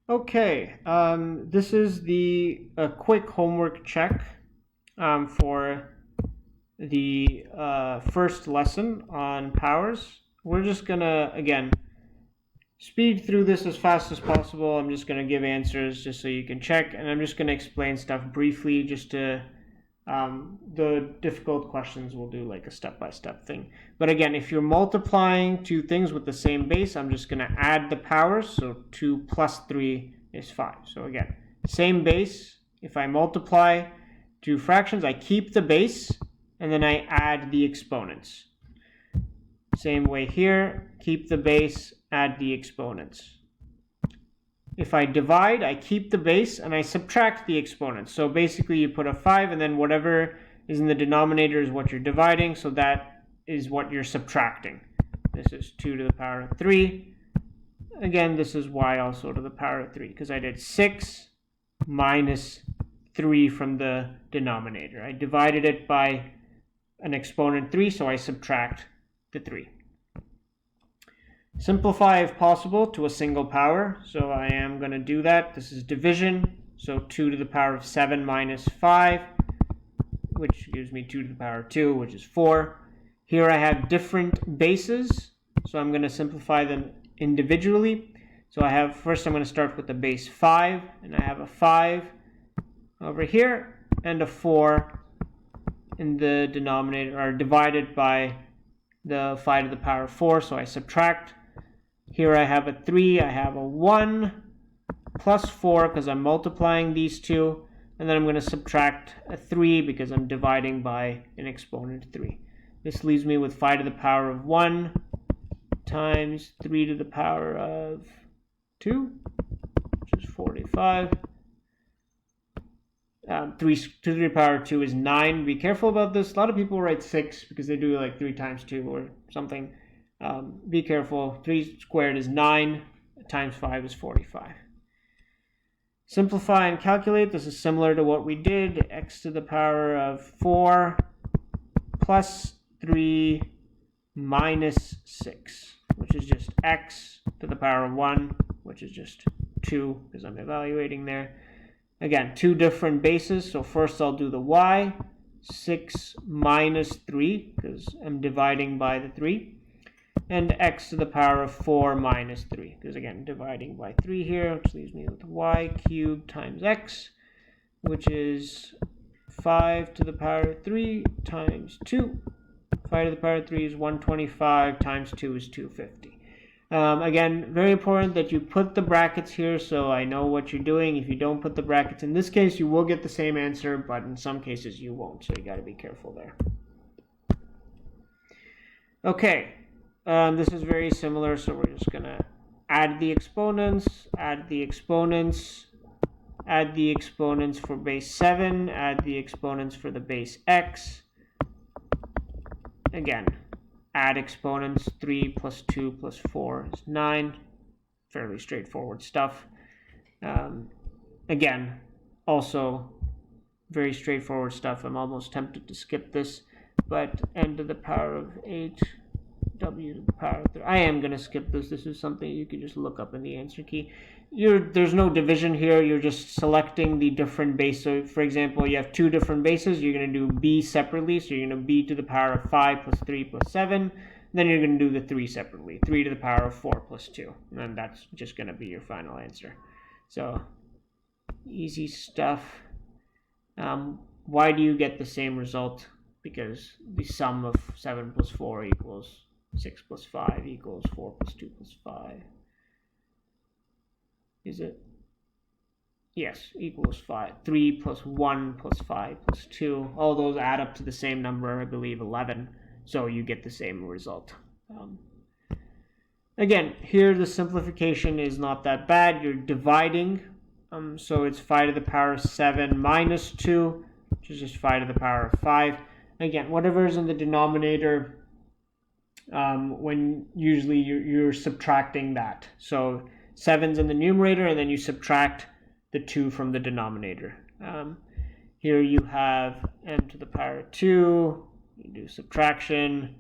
Okay, this is the quick homework check for the first lesson on powers. We're just gonna, again, speed through this as fast as possible. I'm just gonna give answers just so you can check, and I'm just gonna explain stuff briefly just to the difficult questions we'll do like a step-by-step thing. But again, if you're multiplying two things with the same base, I'm just going to add the powers. So 2 plus 3 is 5. So again, same base. If I multiply two fractions, I keep the base and then I add the exponents. Same way here, keep the base, add the exponents. If I divide, I keep the base and I subtract the exponents. So basically you put a 5 and then whatever is in the denominator is what you're dividing. So that is what you're subtracting. This is 2 to the power of 3. Again, this is y also to the power of 3 because I did 6 minus 3 from the denominator. I divided it by an exponent 3, so I subtract the 3. Simplify if possible to a single power, so I am going to do that. This is division, so 2 to the power of 7 minus 5, which gives me 2 to the power of 2, which is 4. Here I have different bases, so I'm going to simplify them individually. So I have, first I'm going to start with the base 5, and I have a 5 over here, and a 4 in the denominator, or divided by the 5 to the power of 4, so I subtract. Here I have a 3, I have a 1 plus 4 because I'm multiplying these two, and then I'm going to subtract a 3 because I'm dividing by an exponent 3. This leaves me with 5 to the power of 1 times 3 to the power of 2, which is 45. 3 to the power of 2 is 9. Be careful about this. A lot of people write 6 because they do like 3 times 2 or something. Be careful. 3 squared is 9, times 5 is 45. Simplify and calculate. This is similar to what we did. X to the power of 4 plus 3 minus 6, which is just x to the power of 1, which is just 2 because I'm evaluating there. Again, two different bases. So first I'll do the y, 6 minus 3 because I'm dividing by the 3. And x to the power of 4 minus 3, because again, dividing by 3 here, which leaves me with y cubed times x, which is 5 to the power of 3 times 2. 5 to the power of 3 is 125 times 2 is 250. Again, very important that you put the brackets here so I know what you're doing. If you don't put the brackets, in this case, you will get the same answer, but in some cases you won't, so you got to be careful there. Okay. This is very similar, so we're just going to add the exponents, add the exponents, add the exponents for base 7, add the exponents for the base x. Again, add exponents, 3 plus 2 plus 4 is 9. Fairly straightforward stuff. Again, also very straightforward stuff. I'm almost tempted to skip this, but n to the power of 8. W to the power of 3. I am going to skip this. This is something you can just look up in the answer key. There's no division here. You're just selecting the different base. So, for example, you have two different bases. You're going to do b separately. So you're going to b to the power of 5 plus 3 plus 7. Then you're going to do the 3 separately. 3 to the power of 4 plus 2. And that's just going to be your final answer. So, easy stuff. Why do you get the same result? Because the sum of 7 plus 4 equals 6 plus 5 equals 4 plus 2 plus 5. Is it? Yes, equals 5. 3 plus 1 plus 5 plus 2. All those add up to the same number, I believe 11. So you get the same result. Again, here the simplification is not that bad. You're dividing. So it's 5 to the power of 7 minus 2, which is just 5 to the power of 5. Again, whatever is in the denominator, when usually you're subtracting that. So 7's in the numerator, and then you subtract the 2 from the denominator. Here you have n to the power of 2. You do subtraction.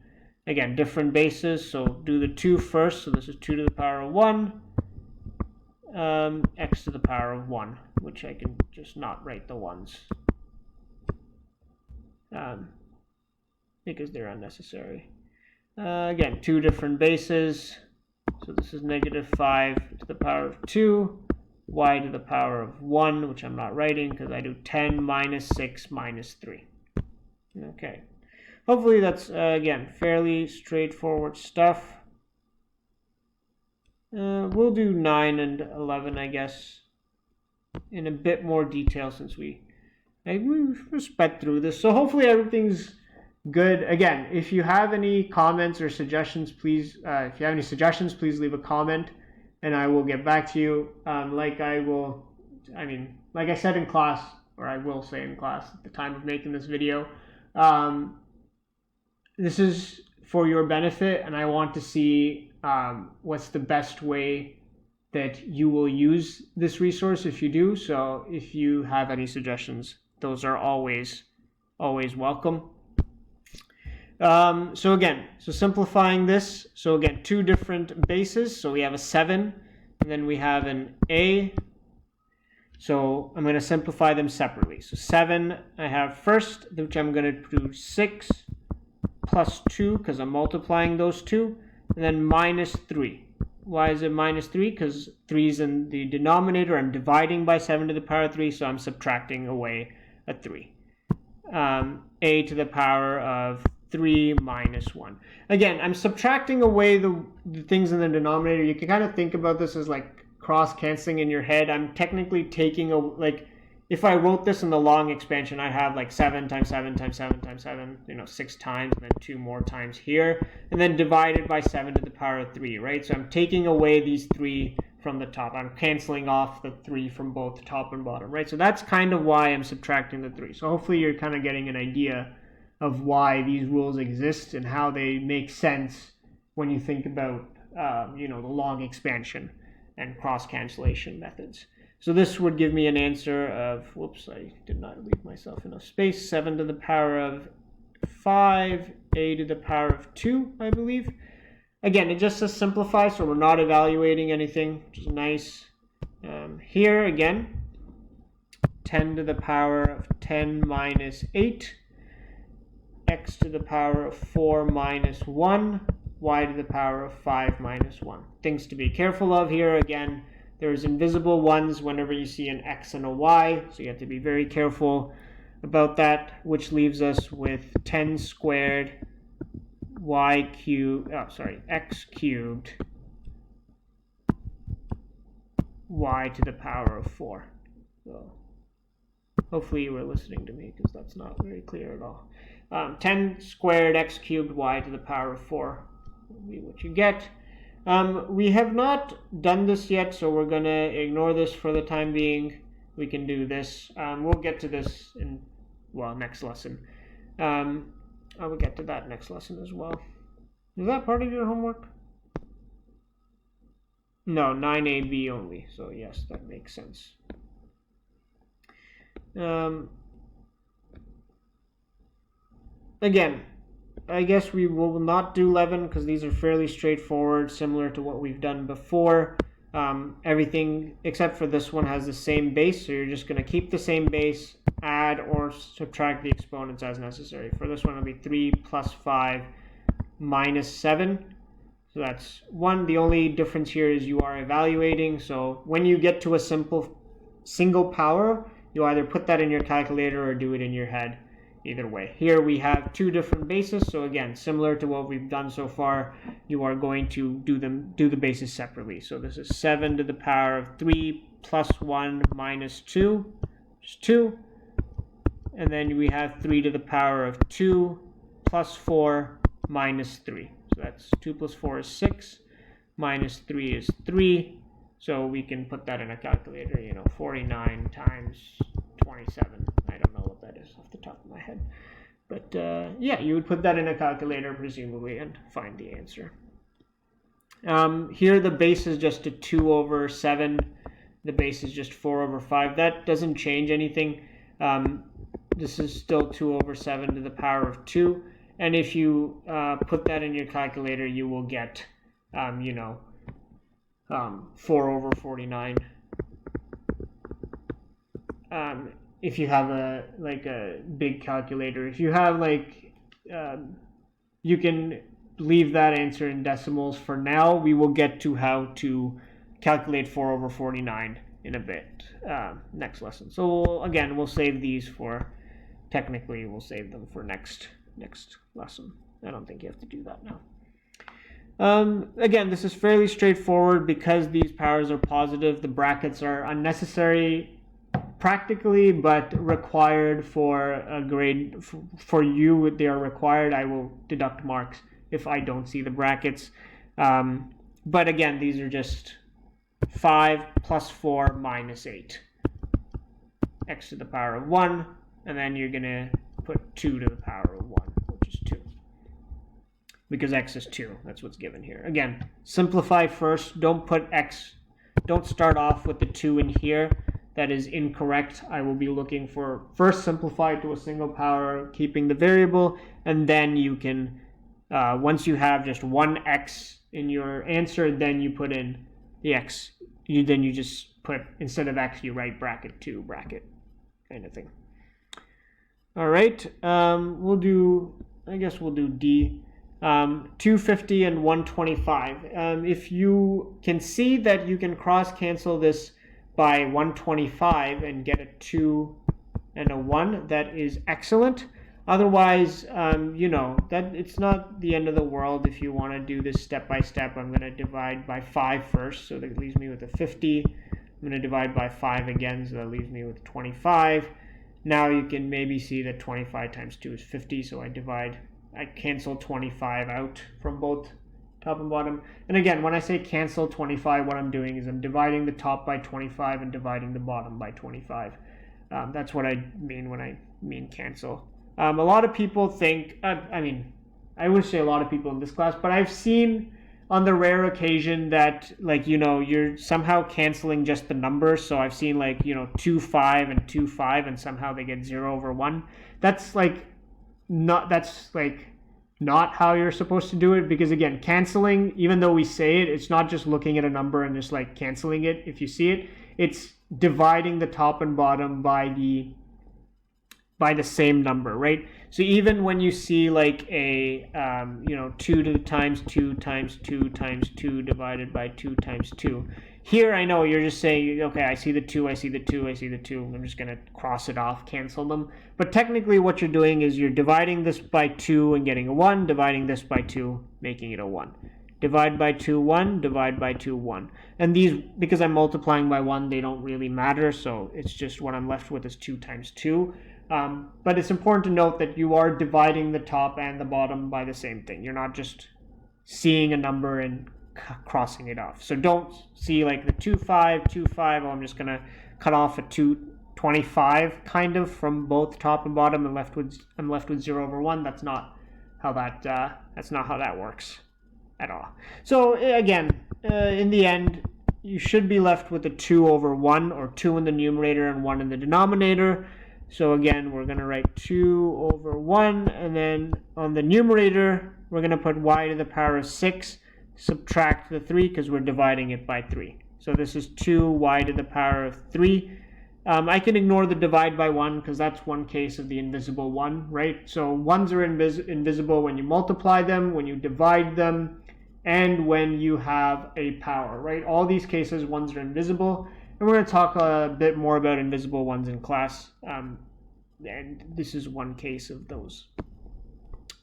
Again, different bases, so do the 2 first. So this is 2 to the power of 1. x to the power of 1, which I can just not write the 1s because they're unnecessary. Again, two different bases. So this is negative 5 to the power of 2, y to the power of 1, which I'm not writing because I do 10 minus 6 minus 3. Okay. Hopefully that's, again, fairly straightforward stuff. We'll do 9 and 11, I guess, in a bit more detail since we sped through this. So hopefully everything's good. Again, if you have any comments or suggestions, please, please leave a comment and I will get back to you. Like I said in class, or I will say in class at the time of making this video, this is for your benefit and I want to see what's the best way that you will use this resource if you do. So if you have any suggestions, those are always welcome. So simplifying this, so again, two different bases. So we have a 7 and then we have an a. So I'm going to simplify them separately. So 7 I have first, which I'm going to do 6 plus 2 because I'm multiplying those two, and then minus 3. Why is it minus 3? Because 3 is in the denominator. I'm dividing by 7 to the power of 3, so I'm subtracting away a 3. A to the power of 3 minus 1. Again, I'm subtracting away the things in the denominator. You can kind of think about this as like cross-canceling in your head. I'm technically taking if I wrote this in the long expansion, I'd have like 7 times 7 times 7 times 7, 6 times, and then 2 more times here, and then divided by 7 to the power of 3, right? So I'm taking away these 3 from the top. I'm canceling off the 3 from both top and bottom, right? So that's kind of why I'm subtracting the 3. So hopefully you're kind of getting an idea of why these rules exist and how they make sense when you think about, the long expansion and cross-cancellation methods. So this would give me an answer of, whoops, I did not leave myself enough space, 7 to the power of 5, a to the power of 2, I believe. Again, it just says simplify, so we're not evaluating anything, which is nice. Here, again, 10 to the power of 10 minus 8, x to the power of 4 minus 1, y to the power of 5 minus 1. Things to be careful of here, again, there's invisible ones whenever you see an x and a y, so you have to be very careful about that, which leaves us with 10 squared x cubed y to the power of 4. So hopefully you were listening to me because that's not very clear at all. 10 squared x cubed y to the power of 4 will be what you get. We have not done this yet, so we're going to ignore this for the time being. We can do this. We'll get to this in, next lesson. I will get to that next lesson as well. Is that part of your homework? No, 9AB only. So yes, that makes sense. Again, I guess we will not do 11 because these are fairly straightforward, similar to what we've done before. Everything except for this one has the same base, so you're just going to keep the same base, add or subtract the exponents as necessary. For this one, it'll be 3 plus 5 minus 7. So that's 1. The only difference here is you are evaluating. So when you get to a single power, you either put that in your calculator or do it in your head. Either way. Here we have two different bases, so again, similar to what we've done so far, you are going to do the bases separately. So this is 7 to the power of 3 plus 1 minus 2, which is 2. And then we have 3 to the power of 2 plus 4 minus 3. So that's 2 plus 4 is 6, minus 3 is 3. So we can put that in a calculator, 49 times 27. I don't know what that is off the top of my head. But you would put that in a calculator presumably and find the answer. Here the base is just a 2 over 7. The base is just 4 over 5. That doesn't change anything. This is still 2 over 7 to the power of 2. And if you put that in your calculator, you will get, 4 over 49. If you have a big calculator, if you have you can leave that answer in decimals for now. We will get to how to calculate 4 over 49 in a bit, next lesson. So again, we'll save these for, technically we'll save them for next lesson. I don't think you have to do that now. Again, this is fairly straightforward because these powers are positive. The brackets are unnecessary practically, but required for a grade. For you, they are required. I will deduct marks if I don't see the brackets. But again, these are just 5 plus 4 minus 8. X to the power of 1, and then you're going to put 2 to the power of 1, which is 2. Because x is 2. That's what's given here. Again, simplify first. Don't put x. Don't start off with the 2 in here. That is incorrect. I will be looking for first simplify to a single power, keeping the variable, and then you can, once you have just one x in your answer, then you put in the x. Then you just put, instead of x, you write bracket 2, bracket, kind of thing. All right, we'll do D. 250 and 125. If you can see that you can cross cancel this by 125 and get a 2 and a 1, that is excellent. Otherwise, that it's not the end of the world if you want to do this step by step. I'm going to divide by 5 first, so that leaves me with a 50. I'm going to divide by 5 again, so that leaves me with 25. Now you can maybe see that 25 times 2 is 50, so I cancel 25 out from both top and bottom. And again, when I say cancel 25, what I'm doing is I'm dividing the top by 25 and dividing the bottom by 25. That's what I mean when I mean cancel. A lot of people think, I would say a lot of people in this class, but I've seen on the rare occasion that you're somehow canceling just the numbers. So I've seen 2, 5 and 2, 5, and somehow they get 0 over 1. That's not how you're supposed to do it, because again, canceling, even though we say it, it's not just looking at a number and just canceling it. If you see it, it's dividing the top and bottom by the same number, right? So even when you see a 2 to the times 2 times 2 times 2 divided by 2 times 2, here I know you're just saying, okay, I see the 2, I see the 2, I see the 2. I'm just going to cross it off, cancel them. But technically what you're doing is you're dividing this by 2 and getting a 1, dividing this by 2, making it a 1. Divide by 2, 1, divide by 2, 1. And these, because I'm multiplying by 1, they don't really matter, so it's just what I'm left with is 2 times 2. But it's important to note that you are dividing the top and the bottom by the same thing. You're not just seeing a number and crossing it off. So don't see the 2, 5, 2, 5. I'm just going to cut off a 225 kind of from both top and bottom. I'm left with 0 over 1. That's not how that works at all. So again, in the end, you should be left with a 2 over 1, or 2 in the numerator and 1 in the denominator. So again, we're going to write 2 over 1, and then on the numerator, we're going to put y to the power of 6, subtract the 3 because we're dividing it by 3. So this is 2y to the power of 3. I can ignore the divide by 1 because that's one case of the invisible 1, right? So 1s are invisible when you multiply them, when you divide them, and when you have a power, right? All these cases, 1s are invisible. And we're going to talk a bit more about invisible ones in class. And this is one case of those.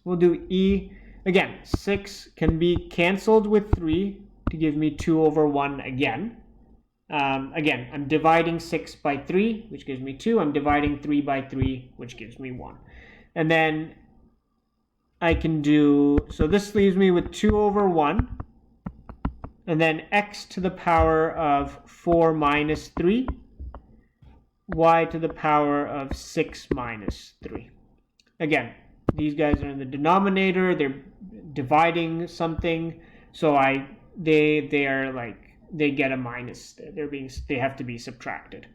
We'll do E. Again, 6 can be canceled with 3 to give me 2 over 1 again. Again, I'm dividing 6 by 3, which gives me 2. I'm dividing 3 by 3, which gives me 1. And then I can do, so this leaves me with 2 over 1. And then x to the power of 4 minus 3, y to the power of 6 minus 3. Again, these guys are in the denominator, they're dividing something, so they get a minus. They have to be subtracted.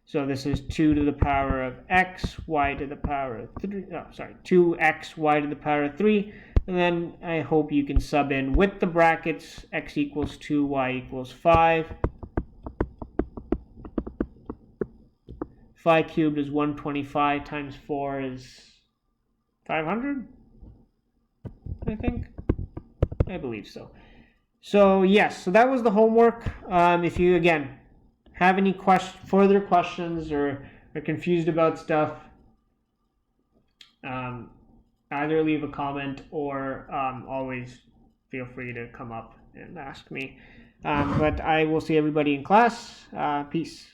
So this is 2 to the power of x, y to the power of 3, 2x, y to the power of 3, And then I hope you can sub in with the brackets x equals 2, y equals 5. 5 cubed is 125 times 4 is 500, I think. I believe so. So yes, so that was the homework. If you, again, have any further questions or are confused about stuff, either leave a comment or always feel free to come up and ask me. But I will see everybody in class. Peace.